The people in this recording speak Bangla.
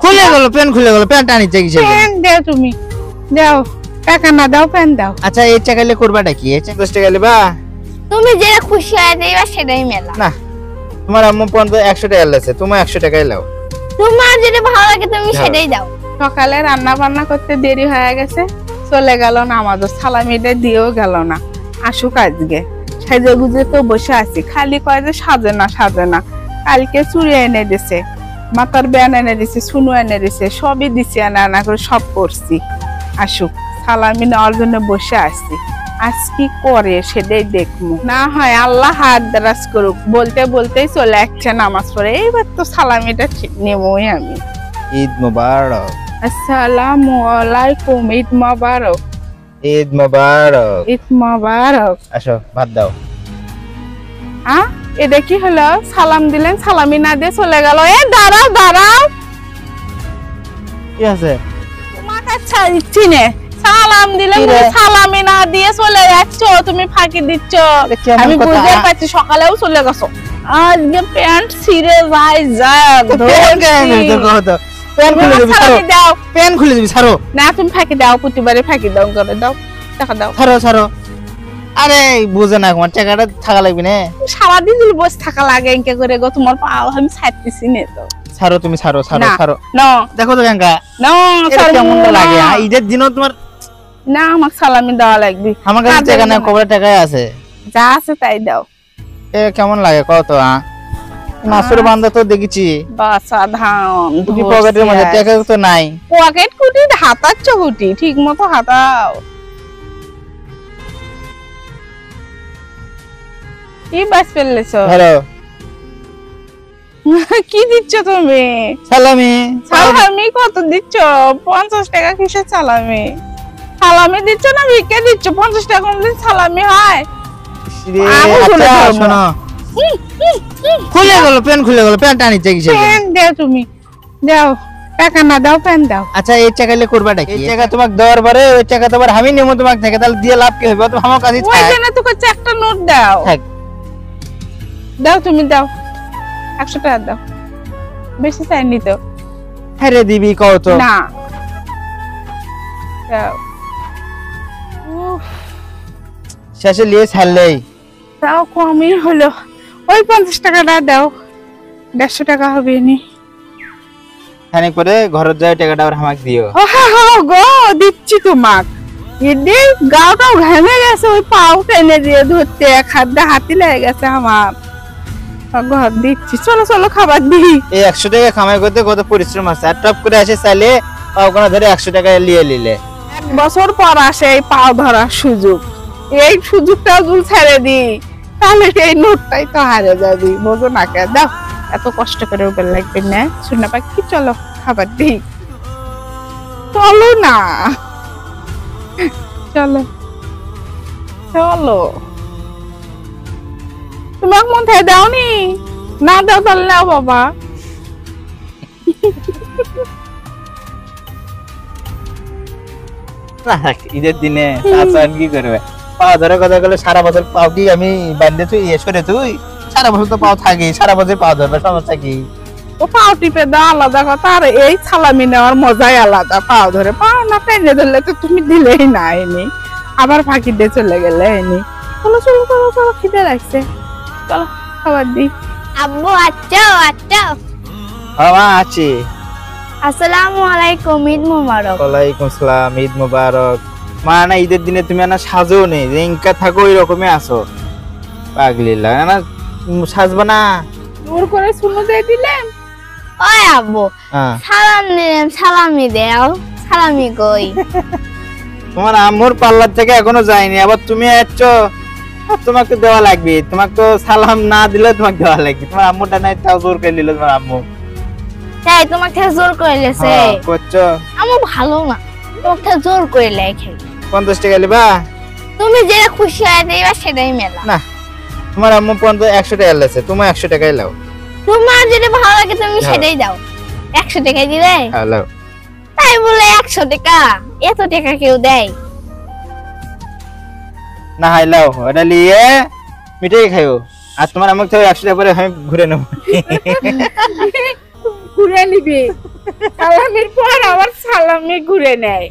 খুলে গেল প্যান খুলে গেল প্যান টানি চাই কিসে প্যান দাও তুমি দাও টাকা না দাও প্যান দাও আচ্ছা এই টাকালে করবাটা কি এই 10 টাকা লেবা তুমি যেটা খুশি হয় দেবা সেটাই মেলা না তোমার আম্মু 100 টাকা লেছে তুমি 100 টাকাই লাও তোমার যেটা ভালো লাগে তুমি সেটাই দাও সকালে রান্না বান্না করতে দেরি হয়ে গেছে চলে গেল না আমাদের সালামিটা দিয়েও গেল না আসুক আজকে সাজে গুজে তো বসে আছি খালি কয় যে সাজে না কালকে চুড়ি এনে দিছে মাথার ব্যান এনে দিছে সুনু এনে দিছে সবই দিছি আনা করে সব করছি আসুক সালামি নেওয়ার জন্য বসে আছি আজ কি করে সেটাই দেখবো না হয় আল্লাহ হাত দারাজ করুক বলতে বলতেই চলে আসছে নামাজ পড়ে এইবার তো সালামিটা নেবই আমি ঈদ মোবারক আসসালামু আলাইকুম ঈদ মোবারক ঈদ মোবারক ঈদ মোবারক আসো ভাত দাও এটা কি হলো সালাম দিলেন সালামি না দিয়ে চলে গেল এ দাঁড়াও কি আছে তোমাকে ছাড়ছি নে সালাম দিলেন সালামি না দিয়ে চলে যাচ্ছ তুমি ফাঁকি দিচ্ছ আমি বুঝতে পারছি সকালেও চলে গেছো আজকে প্যান্ট ছিঁড়ে প্যান খুলে দিবি ছাড়ো না তুমি ফাঁকি দাও প্রতিবারে ফাঁকি দাও করে দাও টাকা দাও ছাড়ো আরে বুঝে না তোমার টাকাটা থাকা লাগবে না সারাদিন যদি বসে থাকা লাগে এঁকে করে গো তোমার পাও আমি ছাড়তেছি না তো ছাড়ো তুমি ছাড়ো না দেখো তো কাঙ্কা না কেমন লাগে ঈদের দিনও তোমার না আমাকে সালামি দেওয়া লাগবে আমার কাছে টাকা না কবরে টাকাই আছে যা আছে তাই দাও এ কেমন লাগে কত নাসুর বান্দা তো দেখেছি বাসা ধান তুমি পকেটের মধ্যে টাকা তো নাই পকেট কুটি হাতাচ্ছ কুটি ঠিক মতো হাতাও কি বাস ফেললেছো হ্যালো কি দিচ্ছ তুমি সালামি কত দিচ্ছ 50 টাকা কিসের সালামি দিচ্ছ না ভিক্ষা দিচ্ছ 50 টাকা কোনদিন সালামি হয় শোনো খুলে গেল প্যান টানি চাই কিসে প্যান দাও তুমি দাও টাকা না দাও প্যান দাও আচ্ছা এই টাকালে করবাটা কি এই টাকা তোমাকে দেওয়ার পরে ওই টাকা তোমার আমি নেবো তোমাকে থেকে তাহলে দিয়ে লাভ কি হবে তো আমার কাছে ওই জন্য তোকে একটা নোট দাও দাও তুমি দাও 100 টাকা দাও বেশি চাইনি তো হ্যাঁ রে দিবি কও তো না দাও শেষে নিয়ে ছাড়লেই তাও কমই হলো ওই 50 টাকাটা দাও 150 টাকা হবে নি খানিক পরে ঘরের যায় টাকাটা আবার আমাকে দিও গো দিচ্ছি তোমাক এদি গাওটাও ঘেমে গেছে ওই পাও টেনে দিয়ে ধরতে এক হাত দিয়ে হাতি লেগে গেছে আমার ঘর দিচ্ছি চলো খাবার দিই এই 100 টাকা কামাই করতে কত পরিশ্রম আছে আর টপ করে আসে চাইলে পাও কোনা ধরে 100 টাকা নিয়ে নিলে এক বছর পর আসে এই পাও ধরার সুযোগ এই সুযোগটাও যদি ছেড়ে দিই তাহলে এই নোটটাই তো হারে যাবি বোঝো না কে দাও এত কষ্ট করে উপর লাগবে না শুনে পাখি চলো খাবার দিই চলো না চলো তোমাকে মনে দাওনি না দাও তাহলে নাও বাবা ঈদের দিনে কি করবে পা ধরে কথা বলে সারা বছর পাও কি আমি বান্ধে তুই সরে তুই সারা বছর তো পাও থাকি সারা বছর পাও ধরবে সমস্যা কি ও পাও টিপে দাও আলাদা কথা আর এই সালামি নেওয়ার মজাই আলাদা পাও ধরে পাও না টেনে ধরলে তো তুমি দিলেই না এনে আবার ফাঁকি দিয়ে চলে গেলে এনে চলো খিদে লাগছে চলো খাবার দিই আব্বু আচ্ছা হ্যাঁ আছি আসসালামু আলাইকুম ঈদ মোবারক ওয়ালাইকুম আসসালাম ঈদ মোবারক মা না ঈদের দিনে তুমি না সাজো নেই ইনকা থাকো ওই রকমই আসো পাগলি লাগে না সাজবা না জোর করে শুনো দিয়ে দিলেন ওই আব্বু সালাম দিলাম সালামি দাও সালামি কই তোমার আম্মুর পাল্লার থেকে এখনো যায়নি আবার তুমি আসছো তোমাকে দেওয়া লাগবে তোমাকে তো সালাম না দিলে তোমাকে দেওয়া লাগবে তোমার আম্মুটা নাই তাও জোর করে নিল তোমার আম্মু তাই তোমাকে জোর করে লেছে করছো আম্মু ভালো না তোমাকে জোর করে লেখে 50 টাকা লিবা তুমি যেটা খুশি হয় দেবা সেটাই মেলা না তোমার আম্মু 100 টাকা লেছে তুমি 100 টাকাই লাও তোমার যেটা ভালো লাগে তুমি সেটাই দাও 100 টাকা দিলে হ্যালো তাই বলে 100 টাকা এত টাকা কেউ দেয় না হাই লাও ওটা নিয়ে মিঠাই খাইও আর তোমার আমাকে তো 100 টাকা পরে আমি ঘুরে নেব ঘুরে নিবি সালামির পর আবার সালামি ঘুরে নেয়